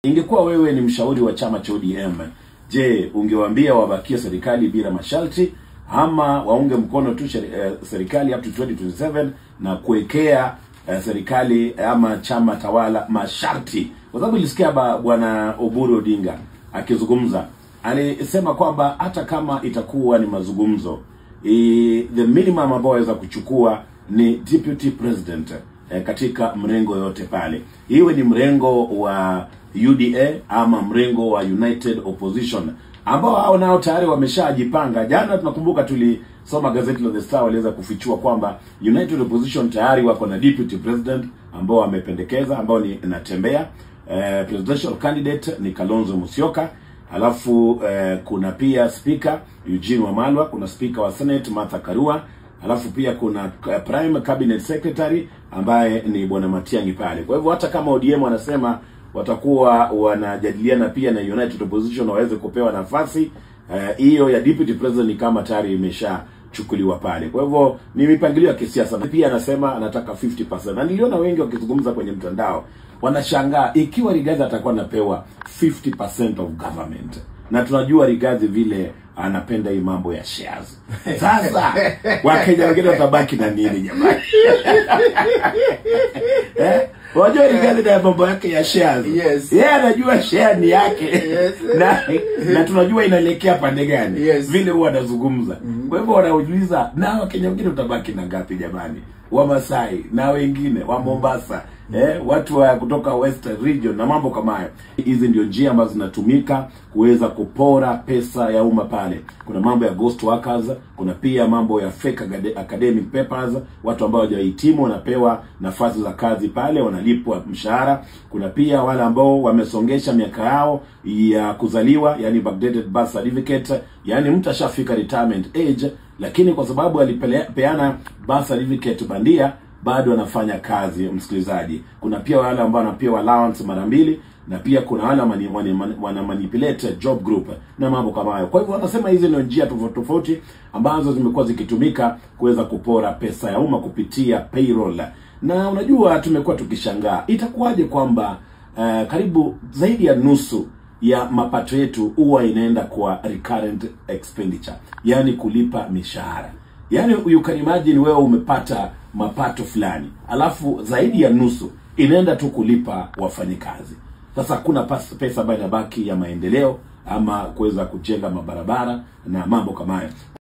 Ingekuwa wewe ni mshauri wa chama cha ODM, je, ungewaambia wabakie serikali bila masharti ama waunge mkono tu serikali up to 2027 na kuwekea serikali ama chama tawala masharti? Kwa sababu nilisikia bwana Oburu Odinga akizungumza, alisema kwamba hata kama itakuwa ni mazungumzo, the minimum ambao waweza kuchukua ni deputy president katika mrengo yote pale, iwe ni mrengo wa UDA ama mrengo wa United Opposition, ambao hao nao tayari wameshajipanga. Jana tunakumbuka tulisoma gazeti la The Star, waliweza kufichua kwamba United Opposition tayari wako na deputy president ambao wamependekeza, ambao ni Natembea. Presidential candidate ni Kalonzo Musyoka. Alafu kuna pia speaker Eugene Wamalwa, kuna speaker wa Senate Martha Karua. Alafu pia kuna prime cabinet secretary ambaye ni bwana Matiang'i pale. Kwa hivyo hata kama ODM wanasema watakuwa wanajadiliana pia na United Opposition waweze kupewa nafasi, hiyo ya deputy president ni kama tayari imeshachukuliwa pale. Kwa hivyo ni mipangilio ya kisiasa. Pia anasema anataka 50%. Na niliona wengi wakizungumza kwenye mtandao wanashangaa ikiwa Rigathi atakuwa anapewa 50% of government. Na tunajua Rigathi vile anapenda hii mambo ya shares. Sasa Wakenya wengine watabaki na nini jamani? Wajua Rigathi na mambo yake ya shares. Yes. Yeye anajua share ni yake. Yes. na tunajua inaelekea pande gani. Yes. Vile huwa anazungumza. Kwa hivyo wanauliza, na Wakenya wengine utabaki na ngapi jamani? Wa Masai na wengine wa Mombasa, watu wa kutoka Western region na mambo kama hayo. Hizi ndio njia ambazo zinatumika kuweza kupora pesa ya umma pale. Kuna mambo ya ghost workers, kuna pia mambo ya fake academic papers, watu ambao hawajahitimu wanapewa nafasi za kazi pale, wanalipwa mshahara. Kuna pia wale ambao wamesongesha miaka yao ya kuzaliwa, yani backdated birth certificate, yani mtu ashafika retirement age lakini kwa sababu alipeana birth certificate bandia bado anafanya kazi, msikilizaji. Kuna pia wale ambao wanapewa allowance mara mbili, na pia kuna wale wana manipulate job group na mambo kama hayo. Kwa hivyo wanasema hizi ndio njia tofauti ambazo zimekuwa zikitumika kuweza kupora pesa ya umma kupitia payroll. Na unajua tumekuwa tukishangaa itakuwaje kwamba karibu zaidi ya nusu ya mapato yetu huwa inaenda kwa recurrent expenditure, yani kulipa mishahara. Yani you can imagine wewe umepata mapato fulani, alafu zaidi ya nusu inaenda tu kulipa wafanyikazi. Sasa kuna pesa ambayo inabaki ya maendeleo ama kuweza kujenga mabarabara na mambo kama hayo.